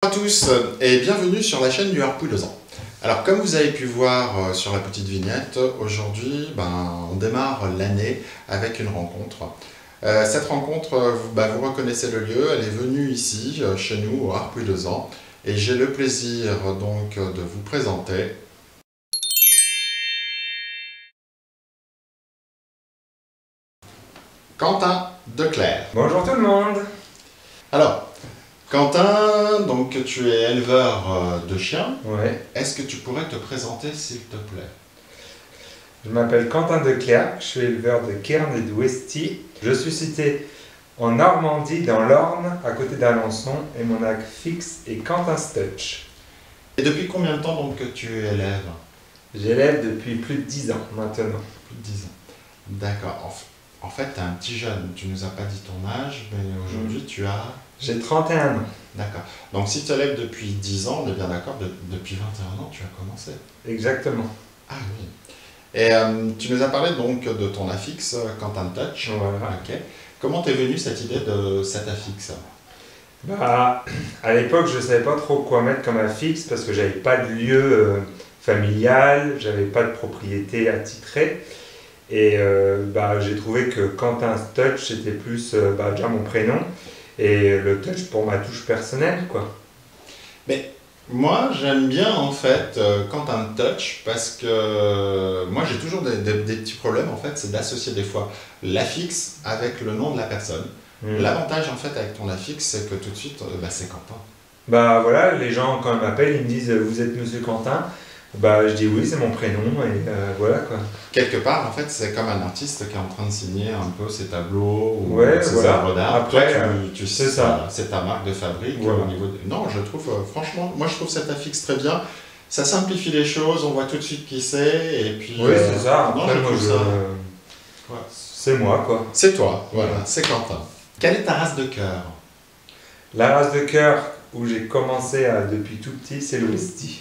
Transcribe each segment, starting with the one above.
Bonjour à tous et bienvenue sur la chaîne du Harpouille 2 ans. Alors comme vous avez pu voir sur la petite vignette, aujourd'hui on démarre l'année avec une rencontre. Cette rencontre, vous reconnaissez le lieu, elle est venue ici chez nous au Harpouille 2 ans et j'ai le plaisir donc de vous présenter Quentin Declercq. Bonjour tout le monde. Alors, Quentin, donc tu es éleveur de chiens. Ouais. Est-ce que tu pourrais te présenter s'il te plaît? Je m'appelle Quentin Declercq, je suis éleveur de Cairn et de Westy. Je suis situé en Normandie, dans l'Orne, à côté d'Alençon, et mon âge fixe est Quentin Stutch. Et depuis combien de temps donc que tu élèves? J'élève depuis plus de 10 ans maintenant. Plus de 10 ans. D'accord. En fait, tu es un petit jeune. Tu nous as pas dit ton âge, mais aujourd'hui tu as... J'ai 31 ans. D'accord. Donc si tu élèves depuis 10 ans, on est bien d'accord, depuis 21 ans tu as commencé. Exactement. Ah oui. Et tu nous as parlé donc de ton affixe, Quentin Touch. Voilà. Ok. Comment t'es venue cette idée de cet affixe? À l'époque, je ne savais pas trop quoi mettre comme affixe parce que j'avais pas de lieu familial, j'avais pas de propriété attitrée. Et j'ai trouvé que Quentin Touch c'était plus déjà mon prénom et le touch pour ma touche personnelle, quoi. Mais moi j'aime bien en fait Quentin Touch parce que moi j'ai toujours des petits problèmes en fait, c'est d'associer des fois l'affixe avec le nom de la personne. L'avantage en fait avec ton affixe c'est que tout de suite c'est Quentin. Voilà, les gens quand ils m'appellent ils me disent vous êtes monsieur Quentin? Je dis oui, c'est mon prénom et voilà quoi. Quelque part, en fait, c'est comme un artiste qui est en train de signer un peu ses tableaux ou ses voilà. œuvres d'art. Après, tu sais ça, c'est ta marque de fabrique au niveau de... Non, je trouve, franchement, moi je trouve cet affixe très bien. Ça simplifie les choses, on voit tout de suite qui c'est et puis... Oui, c'est ça. Non, après, je trouve ça... C'est moi quoi. C'est toi, voilà, c'est Quentin. Quelle est ta race de cœur? La race de cœur où j'ai commencé depuis tout petit, c'est le Westie.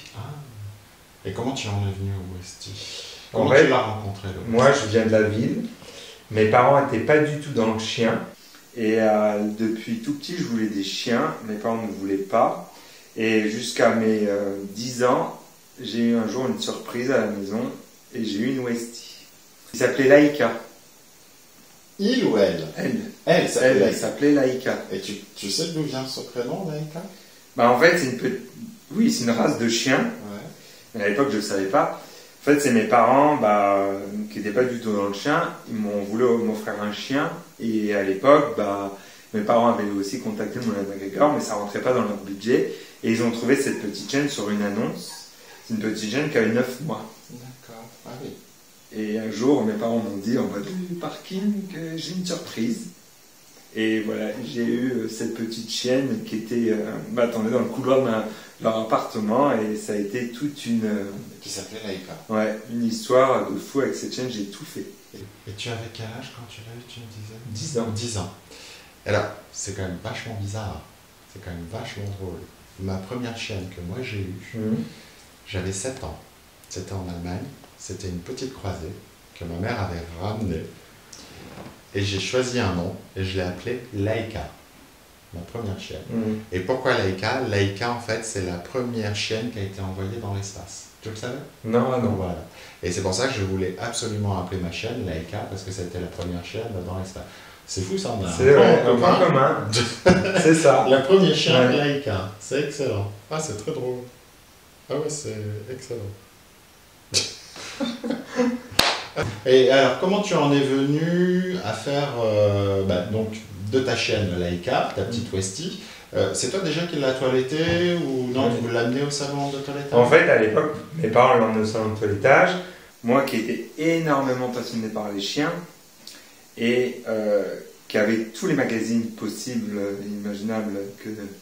Et comment tu en es venu au Westie? En Comment fait, tu l'as rencontré? Moi, je viens de la ville. Mes parents n'étaient pas du tout dans le chien. Et depuis tout petit, je voulais des chiens. Mes parents ne voulaient pas. Et jusqu'à mes 10 ans, j'ai eu un jour une surprise à la maison. Et j'ai eu une Westie. Il s'appelait Laïka. Il ou elle? Elle s'appelait Laïka. Et tu sais d'où vient ce prénom, Laïka? En fait, c'est une race de chien. Ouais. Mais à l'époque, je ne savais pas. En fait, c'est mes parents qui n'étaient pas du tout dans le chien. Ils m'ont voulu m'offrir un chien. Et à l'époque, mes parents avaient aussi contacté le Moulin MacGregor, mais ça ne rentrait pas dans leur budget. Et ils ont trouvé cette petite chienne sur une annonce. C'est une petite chienne qui avait 9 mois. D'accord. Ah oui. Et un jour, mes parents m'ont dit en mode parking que j'ai une surprise. Et voilà, j'ai eu cette petite chienne qui était attendait dans le couloir de leur appartement et ça a été toute une... Qui s'appelait Laïka. Ouais, une histoire de fou avec cette chienne, j'ai tout fait. Et tu avais quel âge quand tu l'as eu, tu me disais? 10 ans. 10 ans. Et là, c'est quand même vachement bizarre. C'est quand même vachement drôle. Ma première chienne que moi j'ai eue, j'avais 7 ans. C'était en Allemagne. C'était une petite croisée que ma mère avait ramenée. Et j'ai choisi un nom et je l'ai appelée Laïka, ma première chienne. Et pourquoi Laïka? Laïka, en fait, c'est la première chienne qui a été envoyée dans l'espace. Tu le savais? Non. Voilà. Et c'est pour ça que je voulais absolument appeler ma chienne Laïka, parce que c'était la première chienne dans l'espace. C'est fou ça, on a un point commun. C'est ça. La première chienne Laïka. C'est excellent. Ah, c'est très drôle. Ah ouais, c'est excellent. Et alors, comment tu en es venu à faire donc de ta chienne Laïka, ta petite Westie, c'est toi déjà qui l'as toilettée ou non, tu veux l'amener au salon de toilettage? En fait, à l'époque, mes parents l'emmenaient au salon de toilettage. Moi qui étais énormément passionné par les chiens et qui avait tous les magazines possibles et imaginables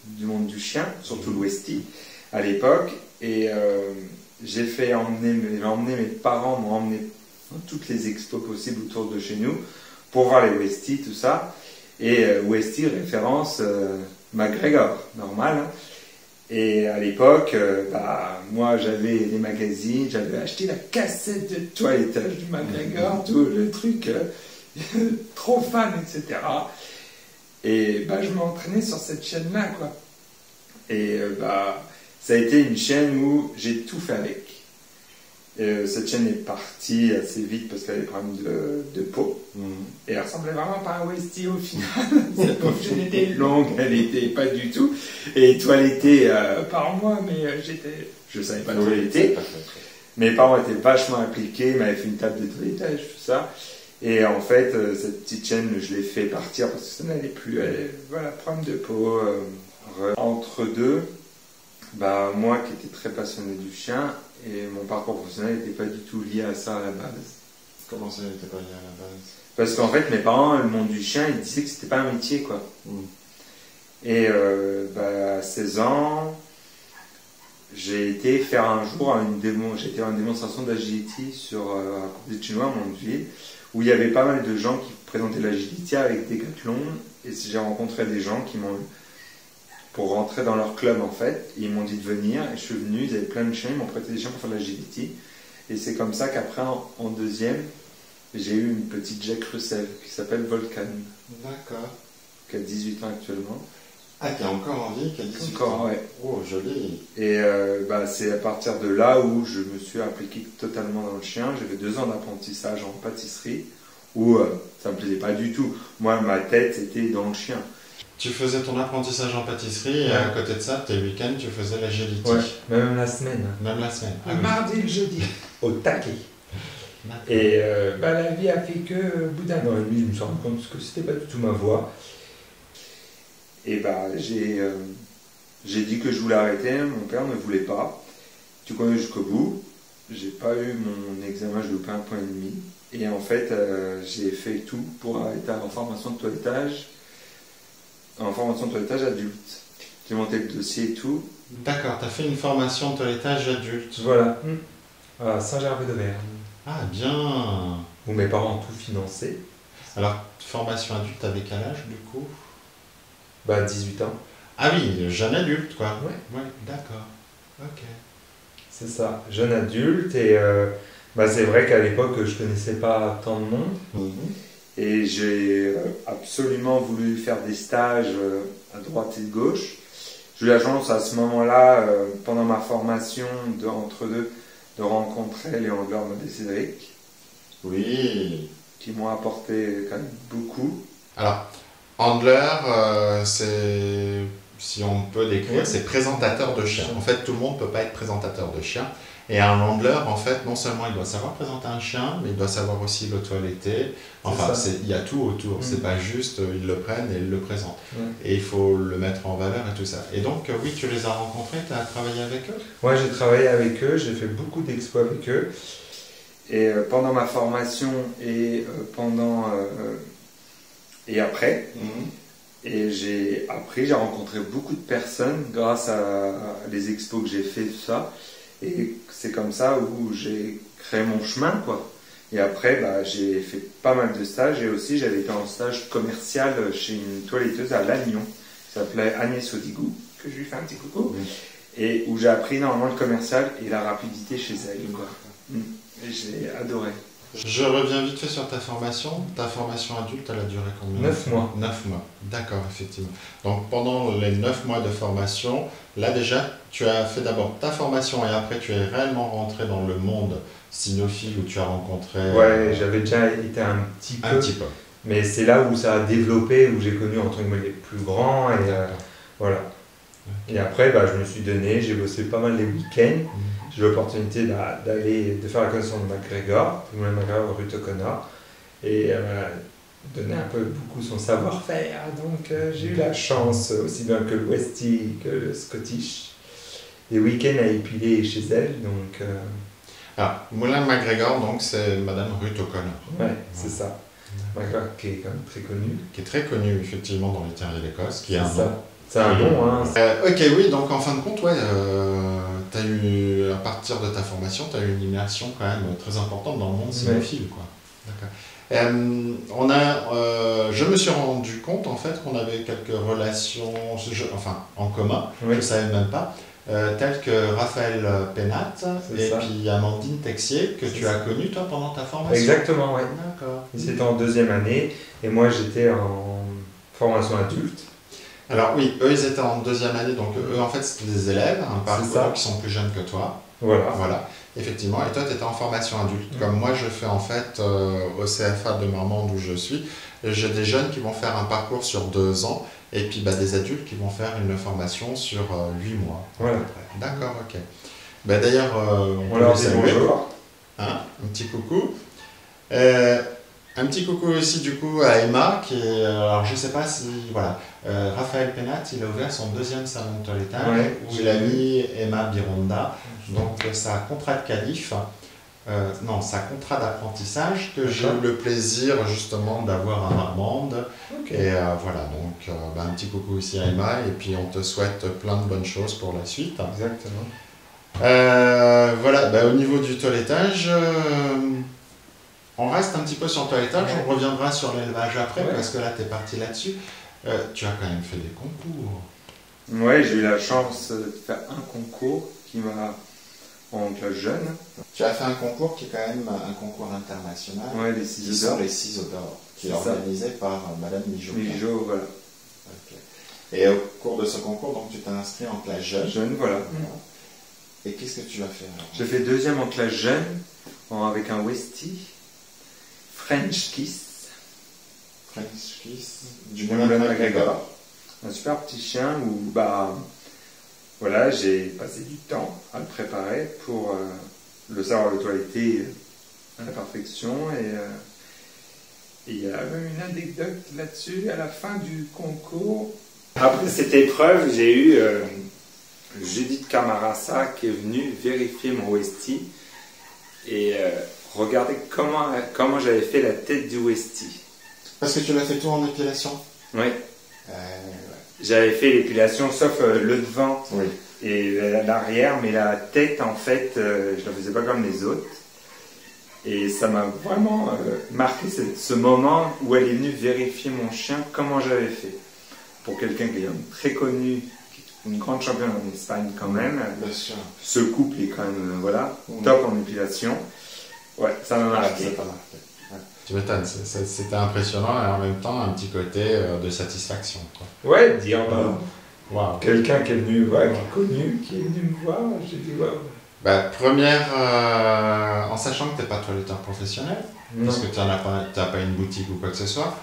du monde du chien, surtout le Westie à l'époque. Et j'ai emmené mes parents, m'ont emmené dans toutes les expos possibles autour de chez nous pour voir les Westie, tout ça. Et Westie référence MacGregor, normal. Hein. Et à l'époque, moi j'avais les magazines, j'avais acheté la cassette de toilettage du MacGregor, tout le truc, trop fan, etc. Et je m'entraînais sur cette chaîne-là, quoi. Et ça a été une chienne où j'ai tout fait avec. Cette chienne est partie assez vite parce qu'elle avait des problèmes de peau. Et elle ressemblait vraiment pas à Westie au final. Cette pauvre chienne était longue, elle était pas du tout. Et toilettée par moi, mais je savais pas toiletter. Mes parents étaient vachement impliqués, ils m'avaient fait une table de toilettage, tout ça. Et en fait, cette petite chienne, je l'ai fait partir parce que ça n'allait plus. Voilà, problème de peau. Entre deux, moi qui étais très passionné du chien, et mon parcours professionnel n'était pas du tout lié à ça à la base. Comment ça, il n'était pas lié à la base? Parce qu'en fait, mes parents, le monde du chien, ils disaient que c'était pas un métier, quoi. Et à 16 ans, j'ai été faire un jour j'ai été à une démonstration d'agility sur un cours de chinois à Mondeville, où il y avait pas mal de gens qui présentaient l'agility avec Decathlon, et j'ai rencontré des gens qui m'ont pour rentrer dans leur club en fait, ils m'ont dit de venir et je suis venu, ils avaient plein de chiens, ils m'ont prêté des chiens pour faire de l'agility et c'est comme ça qu'après en deuxième j'ai eu une petite Jack Russell qui s'appelle Volcan. D'accord. Qui a 18 ans actuellement. Ah, qui est encore en vie, qui a 18 ans. Encore, ouais. Oh, joli. Et c'est à partir de là où je me suis impliqué totalement dans le chien. J'ai fait 2 ans d'apprentissage en pâtisserie où ça me plaisait pas du tout. Moi, ma tête était dans le chien. Tu faisais ton apprentissage en pâtisserie et à côté de ça, tes week-ends, tu faisais l'agility. Ouais, même la semaine. Même la semaine. Le mardi et le jeudi. Au taquet. Et la vie a fait que, au bout d'un an et demi, je me suis rendu compte que c'était pas du tout ma voie. Et j'ai dit que je voulais arrêter. Mon père ne voulait pas. Tu connais jusqu'au bout. J'ai pas eu mon examen, je l'ai loupé 1,5 point. Et en fait, j'ai fait tout pour arrêter en formation de toilettage. En formation de toilettage adulte. J'ai monté le dossier et tout. D'accord, tu as fait une formation de toilettage adulte. Voilà. À Saint-Gervais-de-Verne. Ah, bien. Où mes parents ont tout financé. Alors, formation adulte, t'avais quel âge du coup? 18 ans. Ah oui, jeune adulte quoi. Ouais. Ouais, d'accord. Ok. C'est ça, jeune adulte. Et c'est vrai qu'à l'époque, je connaissais pas tant de monde. Et j'ai absolument voulu faire des stages à droite et de gauche. J'ai eu la chance à ce moment-là, pendant ma formation entre deux, de rencontrer Léon Glorme et Cédric. Oui. Qui m'ont apporté quand même beaucoup. Alors, handler, c'est, si on peut décrire, c'est présentateur de chien. En fait, tout le monde ne peut pas être présentateur de chien. Et un handler, en fait, non seulement il doit savoir présenter un chien, mais il doit savoir aussi le toiletter. Enfin, il y a tout autour. C'est pas juste, ils le prennent et ils le présentent. Et il faut le mettre en valeur et tout ça. Et donc, oui, tu les as rencontrés, tu as travaillé avec eux? Ouais, j'ai travaillé avec eux, j'ai fait beaucoup d'expos avec eux. Et pendant ma formation et et après. Et j'ai rencontré beaucoup de personnes grâce à les expos que j'ai fait, tout ça. Et c'est comme ça où j'ai créé mon chemin, quoi. Et après, j'ai fait pas mal de stages. Et aussi, j'avais été en stage commercial chez une toiletteuse à Lannion, qui s'appelait Agnès Odigou, que je lui fais un petit coucou. Et où j'ai appris énormément le commercial et la rapidité chez elle, quoi. Et j'ai adoré. Je reviens vite fait sur ta formation. Ta formation adulte, elle a duré combien? 9 mois. 9 mois, d'accord, effectivement. Donc pendant les 9 mois de formation, là déjà, tu as fait d'abord ta formation et après tu es réellement rentré dans le monde cynophile où tu as rencontré... Ouais, j'avais déjà été un petit peu. Mais c'est là où ça a développé, où j'ai connu entre guillemets les plus grands. Et voilà. Et après, je me suis donné, j'ai bossé pas mal les week-ends. J'ai eu l'opportunité de faire la connaissance de McGregor, rue Tokona, et donner un peu beaucoup son savoir-faire. Donc j'ai eu la chance, aussi bien que le Westie que le Scottish, des week-ends à épiler chez elle. Donc, Moulin McGregor, donc c'est Madame Ruth O'Connor. Ouais, c'est ça. McGregor qui est quand même très connu. Qui est très connu effectivement dans les terriers d'Écosse, qui est un nom. C'est un nom, hein. Ok, oui, donc en fin de compte, t'as eu, à partir de ta formation, tu as eu une immersion quand même très importante dans le monde cynophile, quoi. D'accord. Je me suis rendu compte en fait qu'on avait quelques relations en commun, je ne savais même pas, telles que Raphaël Pénat puis Amandine Texier, que tu as connu toi pendant ta formation. Exactement, oui. D'accord. C'était en 2e année et moi j'étais en formation adulte. Alors oui, eux ils étaient en deuxième année, donc eux en fait c'était des élèves, un parcours qui sont plus jeunes que toi. Voilà, effectivement. Et toi tu étais en formation adulte. Comme moi je fais en fait au CFA de Marmande où je suis, j'ai des jeunes qui vont faire un parcours sur 2 ans et puis des adultes qui vont faire une formation sur 8 mois. Voilà. D'accord, ok. D'ailleurs, on leur dit bonjour. Hein, un petit coucou. Un petit coucou aussi du coup à Emma qui est, alors je sais pas si, voilà, Raphaël Penat, il a ouvert son deuxième salon de toilettage où il a mis Emma Bironda, donc sa contrat de qualif, non, sa contrat d'apprentissage que j'ai eu le plaisir justement d'avoir à Marmande. Et voilà, donc un petit coucou aussi à Emma et puis on te souhaite plein de bonnes choses pour la suite. Exactement. Voilà, au niveau du toilettage, on reste un petit peu sur le toilettage, on reviendra sur l'élevage après, parce que là, tu es parti là-dessus. Tu as quand même fait des concours. Oui, j'ai eu la chance de faire un concours qui m'a en classe jeune. Tu as fait un concours qui est quand même un concours international. Oui, les ciseaux d'or. Les ciseaux d'or, qui est organisé par Madame Mijo. Mijo, voilà. Okay. Et au cours de ce concours, donc, tu t'es inscrit en classe jeune. Jeune, voilà. Et qu'est-ce que tu as fait alors? J'ai fait deuxième en classe jeune, avec un Westie. French Kiss. French Kiss du Moulin MacGregor. Un super petit chien où voilà, j'ai passé du temps à le préparer pour le savoir le toiletter à la perfection. Et il y a même une anecdote là-dessus à la fin du concours. Après cette épreuve, j'ai eu Judith Camarasa qui est venue vérifier mon Westie et regardez comment j'avais fait la tête du Westie. Parce que tu l'as fait tout en épilation? Oui. J'avais fait l'épilation sauf le devant et l'arrière, mais la tête en fait, je ne la faisais pas comme les autres. Et ça m'a vraiment marqué ce moment où elle est venue vérifier mon chien, comment j'avais fait. Pour quelqu'un qui est très connu, une grande championne en Espagne quand même. Bien sûr. Ce couple est quand même top en épilation. Ouais, ça m'a marqué. Ça t'a marqué. Ouais. Tu m'étonnes, c'était impressionnant et en même temps un petit côté de satisfaction. Quoi. Ouais, dire quelqu'un qui est venu, qui est connu, qui est venu me voir, j'ai dit waouh. Première, en sachant que tu n'es pas toiletteur professionnel, parce que tu n'as pas une boutique ou quoi que ce soit,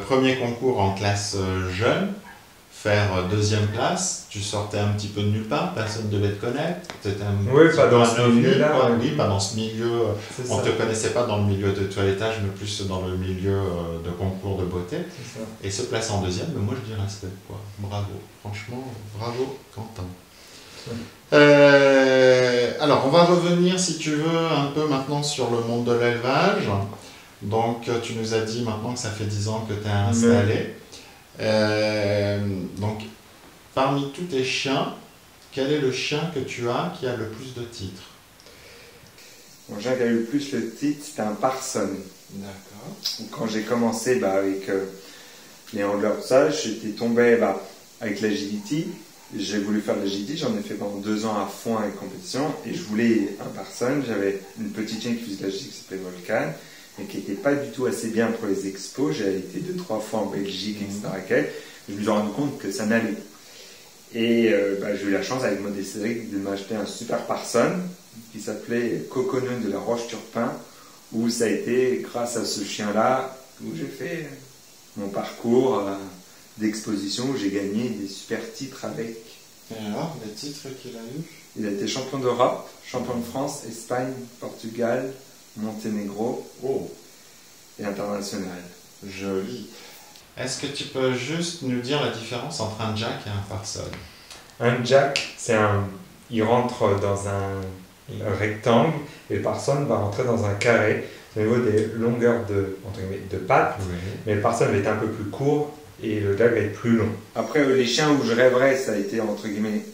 premier concours en classe jeune, faire deuxième classe, tu sortais un petit peu de nulle part, personne ne devait te connaître. Pas dans ce milieu-là. Oui, pas dans ce milieu. On ne te connaissait pas dans le milieu de toilettage, mais plus dans le milieu de concours de beauté. Et se placer en deuxième, moi je dis respect, quoi. Bravo, franchement, bravo Quentin. Alors, on va revenir, si tu veux, un peu maintenant sur le monde de l'élevage. Donc, tu nous as dit maintenant que ça fait 10 ans que tu es installé. Donc, parmi tous tes chiens, quel est le chien que tu as qui a le plus de titres? Mon chien qui a eu le plus de titres, c'était un Parson. D'accord. Quand j'ai commencé avec les handlers, tout ça, j'étais tombé avec l'agility. J'ai voulu faire de l'agility, j'en ai fait pendant 2 ans à fond avec compétition et je voulais un Parson. J'avais une petite chienne qui faisait de l'agility qui s'appelait Volcan, mais qui n'était pas du tout assez bien pour les expos. J'ai été 2-3 fois en Belgique, etc. Je me suis rendu compte que ça n'allait pas. Et j'ai eu la chance avec Modeste Cédric de m'acheter un super Parson qui s'appelait Coconon de la Roche-Turpin, où ça a été grâce à ce chien-là où j'ai fait mon parcours d'exposition, où j'ai gagné des super titres avec. Et alors, les titres qu'il a eu? Il a été champion d'Europe, champion de France, Espagne, Portugal, Monténégro et international. Joli. Est-ce que tu peux juste nous dire la différence entre un jack et un Parson? Un jack, il rentre dans un rectangle et le Parson va rentrer dans un carré au niveau des longueurs de pattes, mais le Parson va être un peu plus court et le jack va être plus long. Après, les chiens où je rêverais, ça a été entre guillemets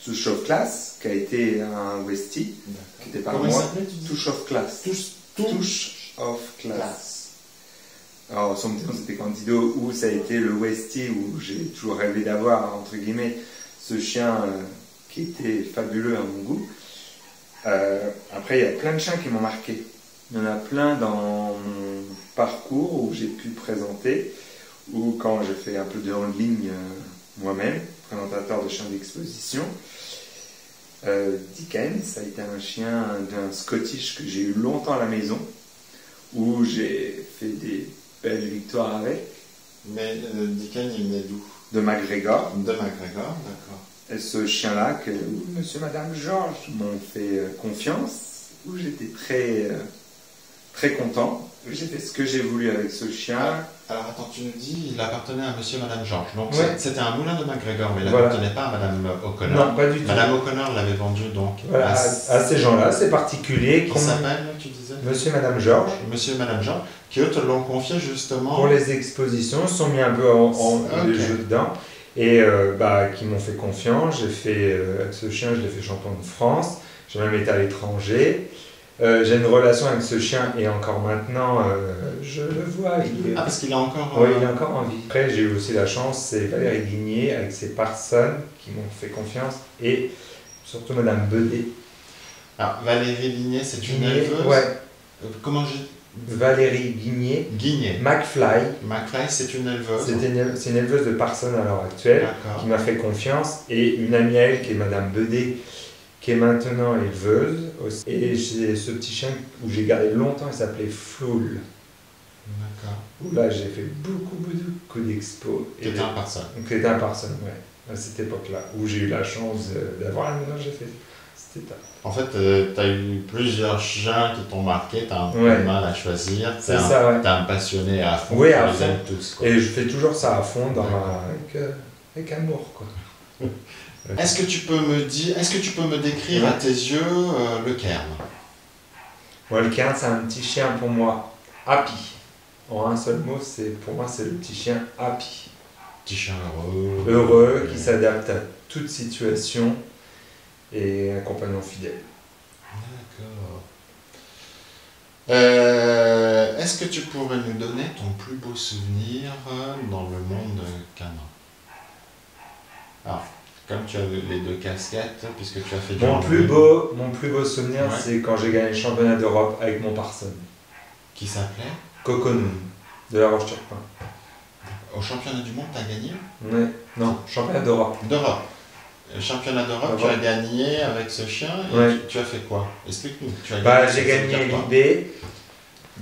Touch of Class, qui a été un Westie, qui était par moi. Touch of Class. Touch of Class. Alors, son petit nom c'était Candido, où ça a été le Westie, où j'ai toujours rêvé d'avoir, entre guillemets, ce chien qui était fabuleux à mon goût. Après, il y a plein de chiens qui m'ont marqué. Il y en a plein dans mon parcours où j'ai pu présenter, ou quand j'ai fait un peu de en ligne moi-même, présentateur de chiens d'exposition. Dickens a été un chien d'un Scottish que j'ai eu longtemps à la maison, où j'ai fait des belles victoires avec. Mais Dickens, il venait d'où? De MacGregor. De MacGregor, d'accord. Et ce chien-là, où monsieur et madame Georges m'ont fait confiance, où j'étais très content. J'ai fait ce que j'ai voulu avec ce chien. Alors attends, tu nous dis, il appartenait à monsieur et madame Georges. Donc ouais. C'était un moulin de MacGregor, mais il voilà. n'appartenait pas à madame O'Connor. Non, pas du tout. Madame O'Connor l'avait vendu donc voilà, à ces gens-là, c'est particulier. Qui s'appelle, tu disais? Monsieur et madame Georges. Monsieur et madame Georges, qui eux te l'ont confié justement. Pour les expositions, ils se sont mis un peu en okay. les jeux dedans. Et qui m'ont fait confiance. J'ai fait, avec ce chien, je l'ai fait champion de France. J'ai même été à l'étranger. J'ai une relation avec ce chien et encore maintenant, je le vois. Parce qu'il est encore... Oui, il est encore en vie. Après, j'ai eu aussi la chance, c'est Valérie Guigné avec ses personnes qui m'ont fait confiance et surtout Madame Bedet. Alors, Valérie Guigné, c'est une éleveuse? Ouais. Comment j'ai... Valérie Guigné. Guigné. McFly. McFly, c'est une éleveuse. C'est une éleveuse de personnes à l'heure actuelle qui m'a fait confiance et une amie à elle qui est Madame Bedet, qui est maintenant éleveuse aussi. Et j'ai ce petit chien où j'ai gardé longtemps, il s'appelait Floul. D'accord. Où là j'ai fait beaucoup d'expos. Qui était un personne. Qui était un personne, ouais. À cette époque-là, où j'ai eu la chance d'avoir la ménage, j'ai fait. C'était top. En fait, tu as eu plusieurs chiens qui t'ont marqué, tu as un peu de mal à choisir. Tu es un passionné à fond. Oui, à fond. Tous, quoi. Et je fais toujours ça à fond avec amour, quoi. Est-ce que tu peux me décrire à tes yeux le Cairn? Moi, le Cairn, c'est un petit chien pour moi, happy. En un seul mot, pour moi, c'est le petit chien happy. Petit chien heureux. Heureux, qui s'adapte à toute situation et un compagnon fidèle. D'accord. Est-ce que tu pourrais nous donner ton plus beau souvenir dans le monde canin? Alors, comme tu as les deux casquettes, puisque tu as fait mon plus beau souvenir, c'est quand j'ai gagné le championnat d'Europe avec mon personne. Qui s'appelait Coconoun, de La Roche-sur-Pin. Au championnat du monde, tu as gagné? Oui. Non, championnat d'Europe. D'Europe. Le championnat d'Europe, tu as gagné avec ce chien et tu as fait quoi? Explique-nous. J'ai gagné l'IB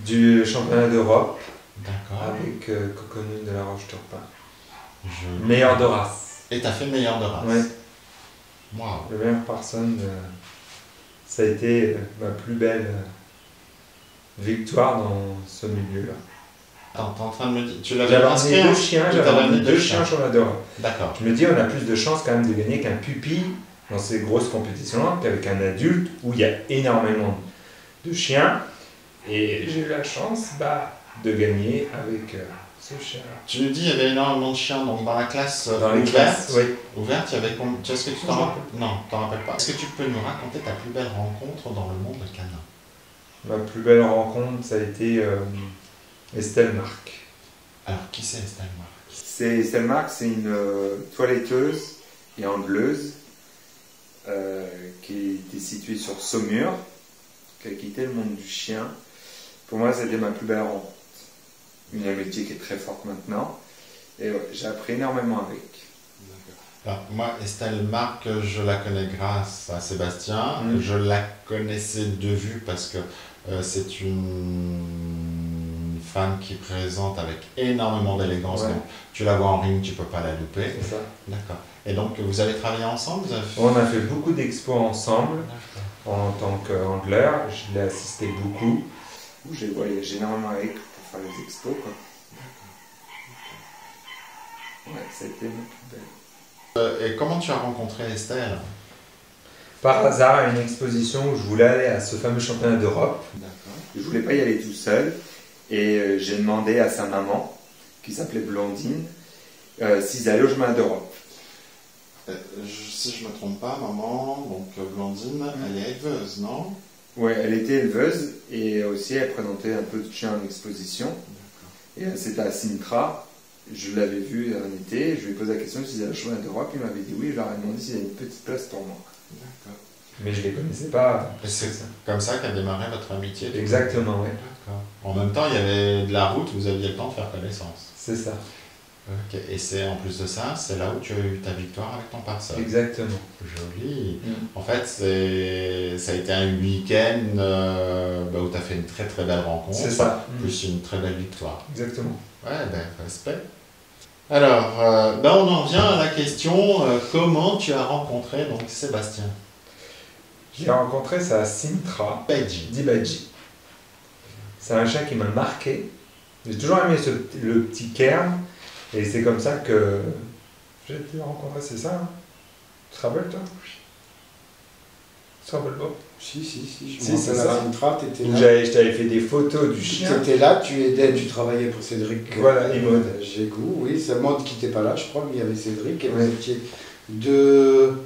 du championnat d'Europe. D'accord. Avec Coconoun de La Roche-sur-Pin. Meilleur de race. Et tu as fait meilleur de race? Oui. Wow. La meilleure personne, ça a été ma plus belle victoire dans ce milieu-là. Attends, tu es en train de me dire... Tu l'avais j'avais inscrit amené deux chiens championnat d'Europe. D'accord. Je me dis, on a plus de chances quand même de gagner qu'un pupille dans ces grosses compétitions-là qu'avec un adulte où il y a énormément de chiens. Et j'ai eu la chance de gagner avec ce chien-là. Tu nous dis qu'il y avait énormément de chiens donc dans la classe ouverte. Oui. Ouverte, il y avait combien? Est-ce que tu t'en rappelles? Non, tu t'en rappelles pas. Est-ce que tu peux nous raconter ta plus belle rencontre dans le monde canin? Ma plus belle rencontre, ça a été Estelle Marc. Alors, qui c'est Estelle Marc? Estelle Marc, c'est une toiletteuse et angleuse qui était située sur Saumur, qui a quitté le monde du chien. Pour moi, c'était ma plus belle rencontre. Une amitié qui est très forte maintenant. Et j'ai appris énormément avec. Alors, moi, Estelle Marc, je la connais grâce à Sébastien. Je la connaissais de vue parce que c'est une femme qui présente avec énormément d'élégance. Donc, tu la vois en ring, tu ne peux pas la louper. C'est ça. D'accord. Et donc, vous avez travaillé ensemble? On a fait beaucoup d'expos ensemble. En tant qu'angleur, je l'ai assisté beaucoup. J'ai voyagé énormément avec pour faire les expos, quoi. Ouais, ça a été ma plus belle. Et comment tu as rencontré Estelle? Par hasard, à une exposition où je voulais aller à ce fameux championnat d'Europe. Je ne voulais pas y aller tout seul. Et j'ai demandé à sa maman, qui s'appelait Blondine, s'ils allaient au championnat d'Europe. Si je ne me trompe pas, maman, donc Blondine, elle est éleveuse, non? Oui, elle était éleveuse et aussi elle présentait un peu de chiens en exposition. Et c'était à Sintra. Je l'avais vu un été, je lui ai posé la question s'ils allaient au championnat d'Europe. Il m'avait dit oui, je leur ai demandé s'il y avait une petite place pour moi. D'accord. Mais je ne les connaissais pas. C'est comme ça qu'a démarré votre amitié? Exactement, oui. D'accord. En même temps, il y avait de la route, vous aviez le temps de faire connaissance. C'est ça. Ok. Et c'est en plus de ça, c'est là où tu as eu ta victoire avec ton parceur. Exactement. Joli. En fait, ça a été un week-end où tu as fait une très très belle rencontre. C'est ça. Plus une très belle victoire. Exactement. Ouais, ben, respect. Alors, on en vient à la question, comment tu as rencontré donc Sébastien? J'ai rencontré sa Sintra Dibaji. C'est un chien qui m'a marqué. J'ai toujours aimé le petit cairn. Et c'est comme ça que j'ai été rencontré, c'est ça hein? Tu te rappelles toi? Tu te rappelles pas? Si, je Si, me c'est rappelle ça. à Sintra, tu étais là. Je t'avais fait des photos du chien. Tu étais là, tu aidais, tu travaillais pour Cédric. Voilà, et Maud. Gégou, oui, c'est Maud qui n'était pas là, je crois, mais il y avait Cédric et Ouais. vous étiez deux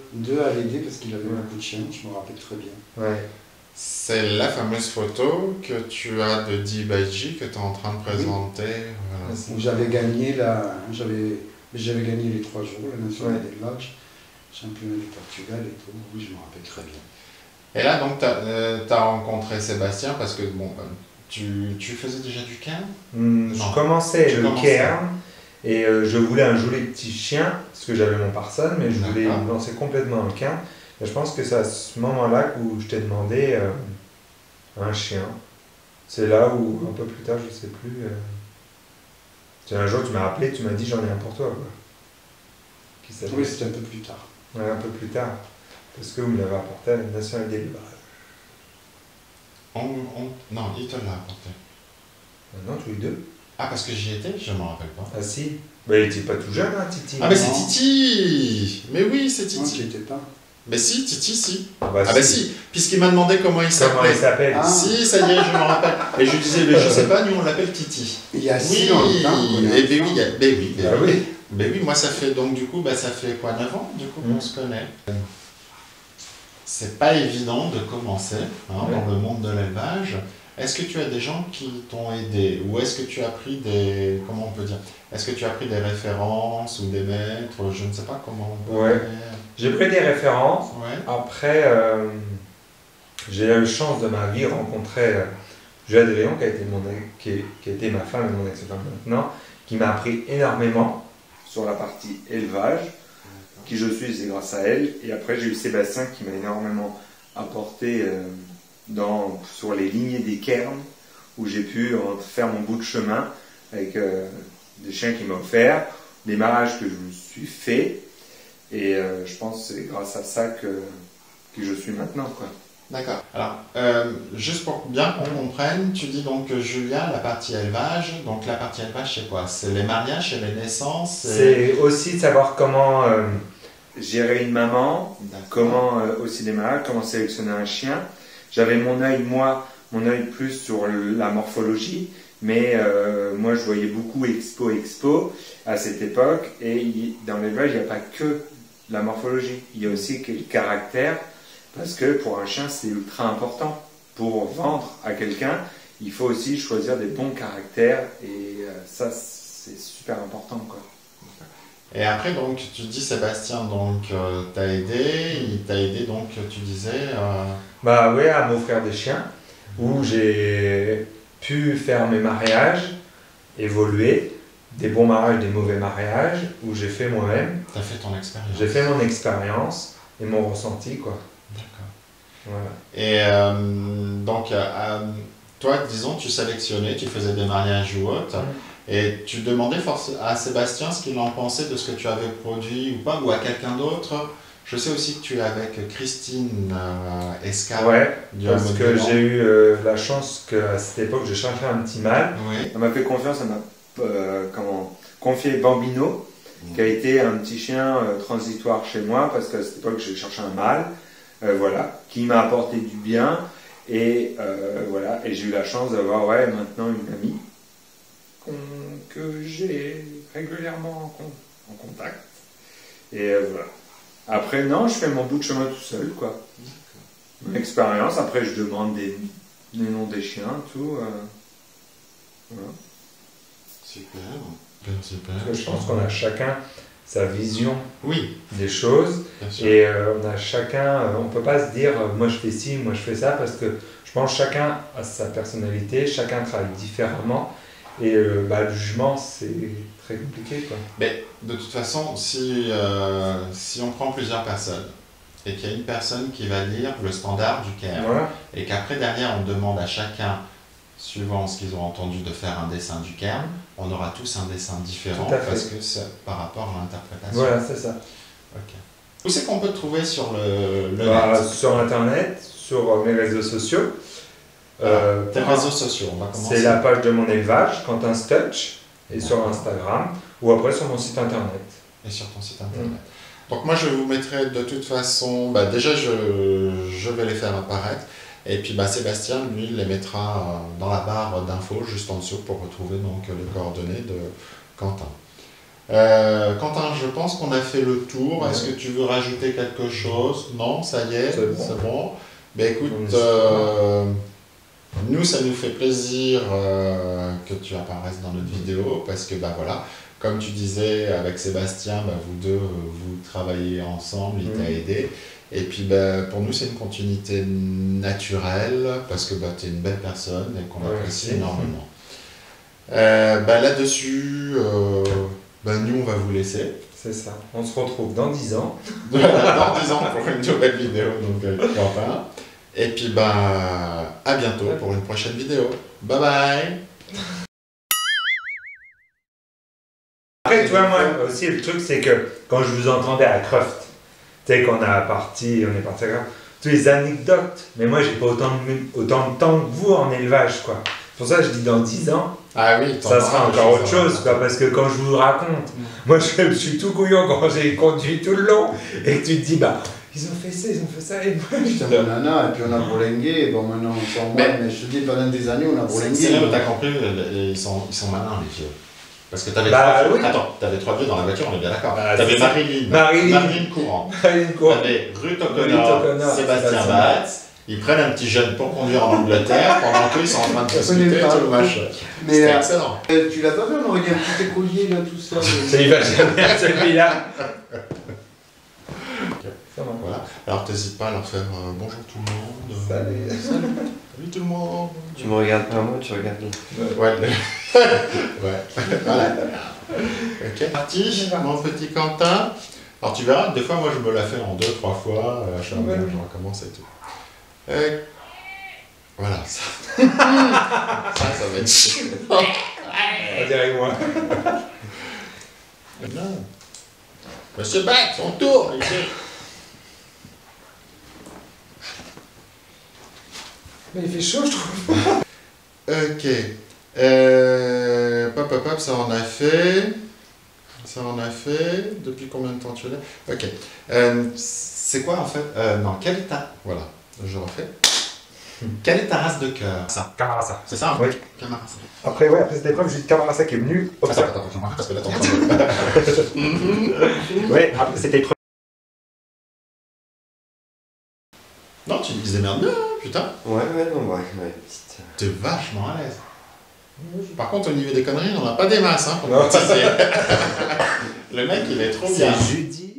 à l'aider parce qu'il avait beaucoup de chiens, je me rappelle très bien. Ouais. C'est la fameuse photo que tu as de Dibaji que tu es en train de présenter. Voilà. Où j'avais gagné j'avais gagné les 3 jours, la nationale des Lodges, championnat du Portugal et tout, oui, je me rappelle très bien. Et là, donc, tu as rencontré Sébastien parce que bon, tu faisais déjà du cairn? Je commençais le cairn et je voulais un joli petit chien parce que j'avais mon parson, mais je voulais me lancer complètement dans le cairn. Et je pense que c'est à ce moment-là où je t'ai demandé un chien. C'est là où, un peu plus tard, je sais plus. Un jour, tu m'as appelé, tu m'as dit j'en ai un pour toi. Quoi. Oui, c'était un peu plus tard. Ouais, un peu plus tard. Parce que vous me l'avez apporté à la Nationale des Livres. Non, il te l'a apporté. Non, tous les deux. Ah, parce que j'y étais, je ne me rappelle pas. Ah si. Bah, il était pas tout jeune, hein, Titi. Ah, mais c'est Titi! Mais oui, c'est Titi. Non, tu n'étais pas. Mais si, Titi, si. Ah bah, si, puisqu'il m'a demandé comment il s'appelle. Comment il s'appelle? Si, ça y est, je me rappelle. Et je lui disais, mais je sais pas, nous on l'appelle Titi. Il y a si longtemps. Mais oui, moi ça fait donc du coup, ça fait quoi, 9 ans du coup qu'on se connaît. C'est pas évident de commencer dans le monde de l'élevage. Est-ce que tu as des gens qui t'ont aidé ou est-ce que tu as pris des, comment on peut dire, est-ce que tu as pris des références ou des maîtres, je ne sais pas comment on peut dire. J'ai pris des références. Ouais. Après, j'ai eu la chance de ma vie rencontrer Juliette Léon, qui a été ma femme et mon ex-femme maintenant, qui m'a appris énormément sur la partie élevage. Qui je suis, c'est grâce à elle. Et après, j'ai eu Sébastien qui m'a énormément apporté sur les lignées des cairns, où j'ai pu faire mon bout de chemin avec des chiens qu'il m'a offerts, des mariages que je me suis fait. Et je pense que c'est grâce à ça que je suis maintenant, quoi. D'accord. Alors, juste pour bien qu'on comprenne, tu dis donc que Julia, la partie élevage, donc la partie élevage, c'est quoi? C'est les mariages, c'est les naissances? C'est aussi de savoir comment gérer une maman, comment aussi des mariages, comment sélectionner un chien. J'avais mon œil plus sur la morphologie, mais moi je voyais beaucoup expo à cette époque, et dans l'élevage, il n'y a pas que la morphologie, il y a aussi le caractère. Parce que pour un chien, c'est ultra important. Pour vendre à quelqu'un, il faut aussi choisir des bons caractères. Et ça, c'est super important, quoi. Et après, donc, tu dis Sébastien, donc, t'a aidé. Il t'a aidé, donc, tu disais... Bah oui, à m'offrir des chiens. Où j'ai pu faire mes mariages, évoluer. Des bons mariages, des mauvais mariages. Où j'ai fait moi-même. T'as fait ton expérience. J'ai fait mon expérience et mon ressenti, quoi. D'accord. Voilà. Et donc, toi, disons, tu sélectionnais, tu faisais des mariages ou autre, et tu demandais à Sébastien ce qu'il en pensait de ce que tu avais produit ou pas, ou à quelqu'un d'autre. Je sais aussi que tu es avec Christine Escal. Ouais, parce que j'ai eu la chance qu'à cette époque, j'ai cherché un petit mâle. Oui. Elle m'a fait confiance, elle m'a confié Bambino, qui a été un petit chien transitoire chez moi, parce qu'à cette époque, j'ai cherché un mâle. Voilà, qui m'a apporté du bien, et voilà, et j'ai eu la chance d'avoir maintenant une amie que j'ai régulièrement en contact, et voilà. Après, non, je fais mon bout de chemin tout seul, quoi. Mon expérience, après je demande des noms des chiens, tout. Voilà. Super, super. Parce que je pense qu'on a chacun sa vision des choses, et on a chacun, on ne peut pas se dire moi je fais ci, moi je fais ça, parce que je pense que chacun a sa personnalité, chacun travaille différemment, et le jugement c'est très compliqué, quoi. Mais de toute façon, si on prend plusieurs personnes, et qu'il y a une personne qui va lire le standard du cairn, Voilà. et qu'après derrière on demande à chacun, suivant ce qu'ils ont entendu, de faire un dessin du cairn, on aura tous un dessin différent Tout à fait. parce que c'est par rapport à l'interprétation. Voilà, c'est ça. Ok. Où c'est qu'on peut te trouver sur le Bah, net? sur Internet, sur mes réseaux sociaux. Tes réseaux sociaux, on va commencer. C'est la page de mon élevage, Quentin Stutch, et sur Instagram, ou après sur mon site Internet. Et sur ton site internet. Donc moi je vous mettrai de toute façon, bah, déjà je vais les faire apparaître, et puis bah, Sébastien lui les mettra dans la barre d'infos juste en dessous pour retrouver donc les coordonnées de Quentin. Quentin, je pense qu'on a fait le tour. Est-ce que tu veux rajouter quelque chose? Non, ça y est, c'est bon. Ben écoute, nous ça nous fait plaisir que tu apparaisses dans notre vidéo parce que bah voilà, comme tu disais avec Sébastien, bah, vous deux vous travaillez ensemble, il t'a aidé. Et puis bah, pour nous c'est une continuité naturelle parce que bah, tu es une belle personne et qu'on apprécie énormément. Bah, là-dessus, bah, nous on va vous laisser. C'est ça. On se retrouve dans 10 ans. Dans 10 ans pour une nouvelle vidéo donc avec Quentin. Et puis bah à bientôt pour une prochaine vidéo. Bye bye. Après, tu vois, moi aussi, le truc, c'est que quand je vous entendais à Croft, tu sais, on est parti à Croft, toutes les anecdotes, mais moi, j'ai pas autant de temps que vous en élevage, quoi. Pour ça, je dis dans 10 ans, ah oui, ça sera encore autre chose, quoi, parce que quand je vous raconte, moi, je suis tout couillon quand j'ai conduit tout le long, et que tu te dis, bah, ils ont fait ça, et moi, J'étais mon nana, et puis on a bourlingué, bon maintenant on s'en moins, mais je te dis pendant des années on a bourlingué. C'est là où t'as compris, ils sont malins les vieux. Parce que t'avais trois vieux dans la voiture, on est bien d'accord. T'avais Marilyn Courant. T'avais Ruth O'Connor, Sébastien Batz. Ils prennent un petit jeune pour conduire en Angleterre pendant qu'ils sont en train de discuter tout le machin. C'était excellent. Tu l'as pas vu, on aurait dit un petit écolier là, tout ça. Ça y va jamais celui-là. Voilà. Alors t'hésites pas à leur faire bonjour tout le monde. Salut. Salut tout le monde. Tu me regardes pas moi, tu regardes lui. Ouais. Ouais. Voilà. Ok. Parti, mon petit Quentin. Alors tu verras, des fois moi je me la fais en 2-3 fois. Je recommence et tout. Voilà. Ça va être chiant. On dirait moi. Non. Monsieur Bach, son tour. Mais il fait chaud, je trouve. Ok. Pop, ça on a fait. Ça on a fait. Depuis combien de temps tu l'as? Ok. C'est quoi en fait? Non, quelle est ta... Voilà, je refais. Quelle est ta race de cœur? Ça. Camarasa. C'est ça? Oui. Camarasa. Après, ouais, après cette épreuve, j'ai eu Camarasa qui est venu. Attends, parce que là t'en Ouais, après cette épreuve. Non, tu disais merde bien, putain. Ouais, petite. T'es vachement à l'aise. Par contre, au niveau des conneries, on n'a pas des masses, hein, pour Non. le mec, il est trop bien. C'est jeudi.